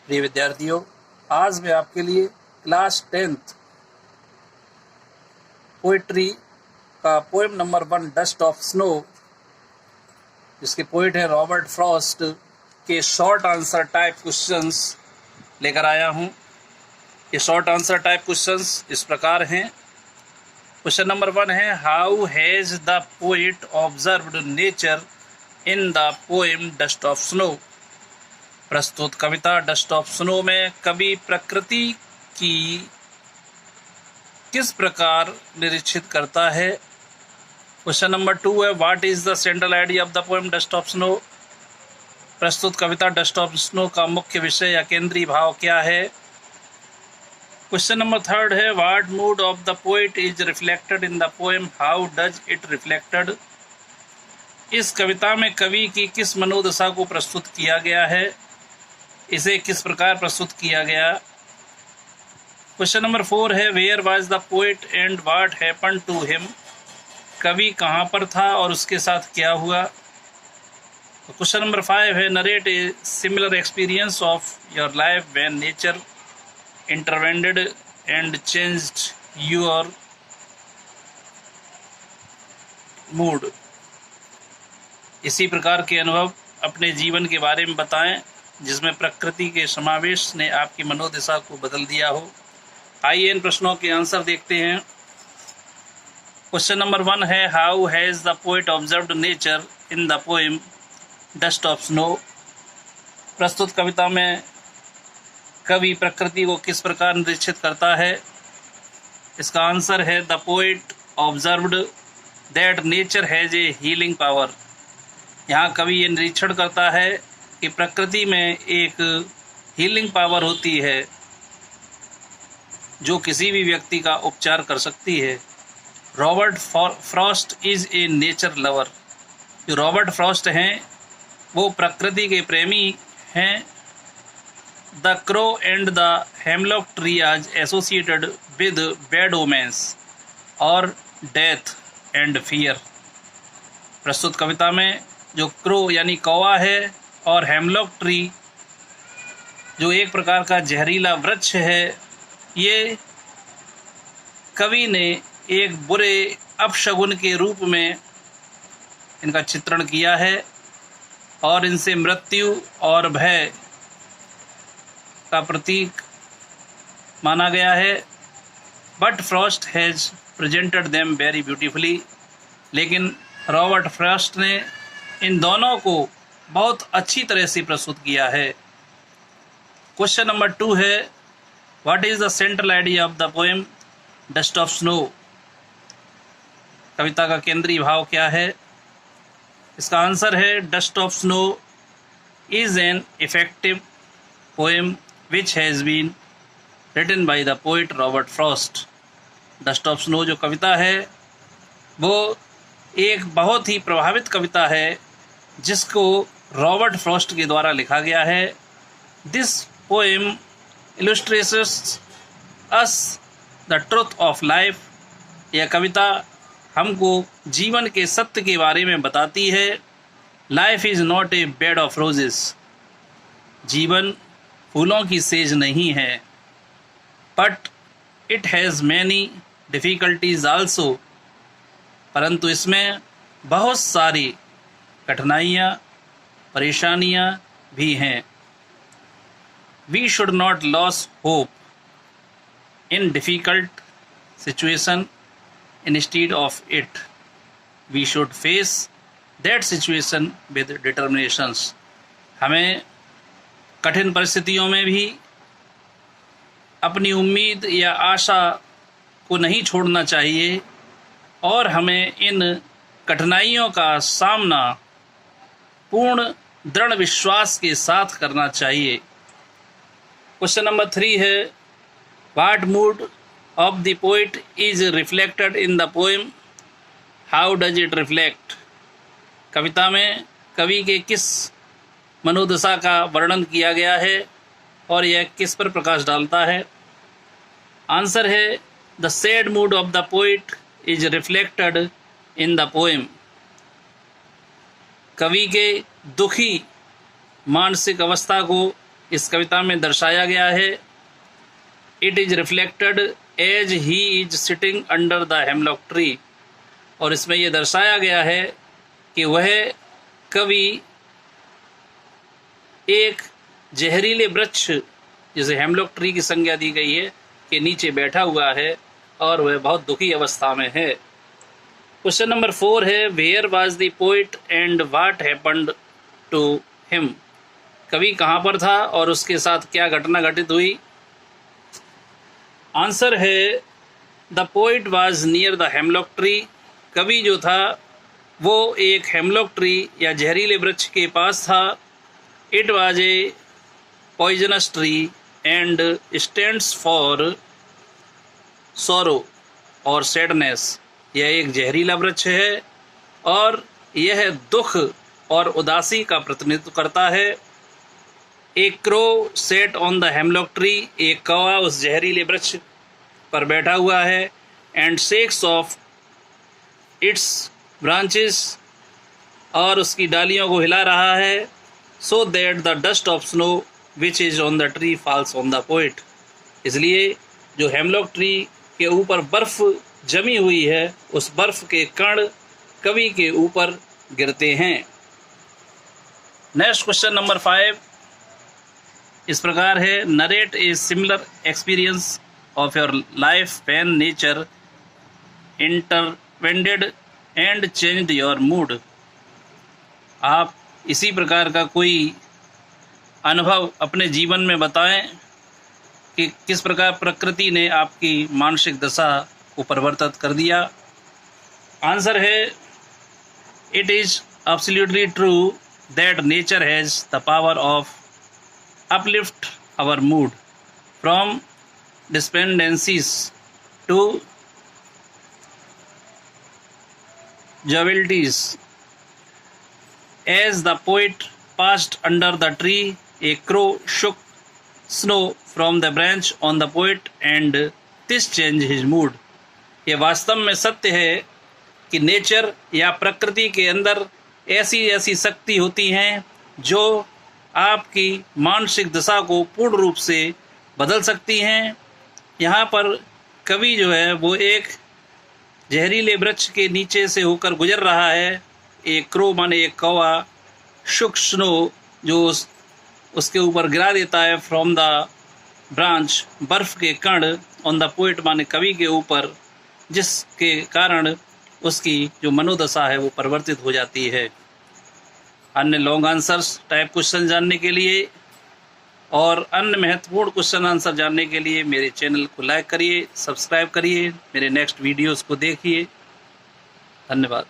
प्रिय विद्यार्थियों, आज मैं आपके लिए क्लास 10th पोइट्री का poem number 1 dust of snow, जिसके पोइट है रॉबर्ट फ्रॉस्ट, के शॉर्ट आंसर टाइप क्वेश्चंस लेकर आया हूं। ये शॉर्ट आंसर टाइप क्वेश्चंस इस प्रकार हैं। क्वेश्चन नंबर 1 है, how has the poet observed nature in the poem Dust of snow. प्रस्तुत कविता डस्ट ऑफ स्नो में कवि प्रकृति की किस प्रकार निरीक्षित करता है। क्वेश्चन नंबर 2 है, what is the central idea of the poem Dust of snow. प्रस्तुत कविता डस्ट ऑफ स्नो का मुख्य विषय या केंद्रीय भाव क्या है। क्वेश्चन नंबर 3 है, what mood of the poet is reflected in the poem, how does it reflected. इस कविता में कवि की किस मनोदशा को प्रस्तुत किया गया है, इसे किस प्रकार प्रस्तुत किया गया। क्वेश्चन नंबर 4 है, where was the poet and what happened to him. कवि कहाँ पर था और उसके साथ क्या हुआ। क्वेश्चन नंबर 5 है, narrate a similar experience of your life when nature intervened and changed your mood. इसी प्रकार के अनुभव अपने जीवन के बारे में बताएं जिसमें प्रकृति के समावेश ने आपकी मनोदशा को बदल दिया हो। आइए इन प्रश्नों के आंसर देखते हैं। क्वेश्चन नंबर 1 है, how has the poet observed nature in the poem Dust of snow. प्रस्तुत कविता में कवि प्रकृति को किस प्रकार निरीक्षित करता है। इसका आंसर है, the poet observed that nature has a healing power. यहाँ कवि ये निरीक्षण करता है कि प्रकृति में एक हीलिंग पावर होती है जो किसी भी व्यक्ति का उपचार कर सकती है। Robert Frost is a nature lover. जो रॉबर्ट फ्रॉस्ट हैं वो प्रकृति के प्रेमी हैं। The crow and the hemlock tree are associated with bad omens और डेथ एंड फियर। प्रस्तुत कविता में जो क्रो यानी कौवा है और हेमलॉक ट्री जो एक प्रकार का जहरीला वृक्ष है, ये कवि ने एक बुरे अपशगुन के रूप में इनका चित्रण किया है और इनसे मृत्यु और भय का प्रतीक माना गया है। But Frost has presented them very beautifully. लेकिन रॉबर्ट फ्रॉस्ट ने इन दोनों को बहुत अच्छी तरह से प्रस्तुत किया है। क्वेश्चन नंबर 2 है, what is the central idea of the poem Dust of Snow. कविता का केंद्रीय भाव क्या है। इसका आंसर है, Dust of Snow is an effective poem which has been written by the poet Robert Frost. Dust of Snow जो कविता है वो एक बहुत ही प्रभावित कविता है जिसको रॉबर्ट फ्रॉस्ट के द्वारा लिखा गया है। This poem illustrates us the truth of life. यह कविता हमको जीवन के सत्य के बारे में बताती है। Life is not a bed of roses. जीवन फूलों की सेज नहीं है। But it has many difficulties also. परंतु इसमें बहुत सारी कठिनाइयाँ परेशानियाँ भी हैं। We should not lose hope in difficult situation instead of it we should face that situation with determinations. हमें कठिन परिस्थितियों में भी अपनी उम्मीद या आशा को नहीं छोड़ना चाहिए और हमें इन कठिनाइयों का सामना पूर्ण दृढ़ विश्वास के साथ करना चाहिए। क्वेश्चन नंबर 3 है, what mood of the poet is reflected in the poem, how does it reflect. कविता में कवि के किस मनोदशा का वर्णन किया गया है और यह किस पर प्रकाश डालता है। आंसर है, the sad mood of the poet is reflected in the poem. कवि के दुखी मानसिक अवस्था को इस कविता में दर्शाया गया है। It is reflected as he is sitting under the hemlock tree, और इसमें यह दर्शाया गया है कि वह कवि एक जहरीले वृक्ष, जिसे हेमलॉक ट्री की संज्ञा दी गई है, के नीचे बैठा हुआ है और वह बहुत दुखी अवस्था में है। क्वेश्चन नंबर 4 है, where was the poet and what happened to him. कवि कहाँ पर था और उसके साथ क्या घटना घटित हुई। आंसर है, the poet was near the hemlock tree. कवि जो था वो एक हेमलॉक ट्री या जहरीले वृक्ष के पास था। It was a poisonous tree and stands for सोरो और सैडनेस। यह एक जहरीला वृक्ष है और यह दुख और उदासी का प्रतिनिधित्व करता है। एक crow set on the hemlock tree, एक कौवा उस जहरीले वृक्ष पर बैठा हुआ है। And shakes of its branches, और उसकी डालियों को हिला रहा है। So that the dust of snow which is on the tree falls on the poet. इसलिए जो हेमलॉक ट्री के ऊपर बर्फ जमी हुई है, उस बर्फ के कण कवि के ऊपर गिरते हैं। नेक्स्ट क्वेश्चन नंबर 5 इस प्रकार है, narrate a similar experience of your life when nature intervened and changed your mood. आप इसी प्रकार का कोई अनुभव अपने जीवन में बताएं कि किस प्रकार प्रकृति ने आपकी मानसिक दशा को परिवर्तित कर दिया। आंसर है, it is absolutely true that nature has the power of uplift our mood from despondencies to jovialities. As the poet passed under the tree, a crow shook snow from the branch on the poet and this changed his mood. यह वास्तव में सत्य है कि nature या प्रकृति के अंदर ऐसी ऐसी शक्ति होती हैं जो आपकी मानसिक दशा को पूर्ण रूप से बदल सकती हैं। यहाँ पर कवि जो है वो एक जहरीले वृक्ष के नीचे से होकर गुजर रहा है। एक क्रो माने एक कौवा, शुक स्नो जो उसके ऊपर गिरा देता है, फ्रॉम द ब्रांच बर्फ के कण, ऑन द पोइट माने कवि के ऊपर, जिसके कारण उसकी जो मनोदशा है वो परिवर्तित हो जाती है। अन्य लॉन्ग आंसर्स टाइप क्वेश्चन जानने के लिए और अन्य महत्वपूर्ण क्वेश्चन आंसर जानने के लिए मेरे चैनल को लाइक करिए, सब्सक्राइब करिए, मेरे नेक्स्ट वीडियोस को देखिए। धन्यवाद।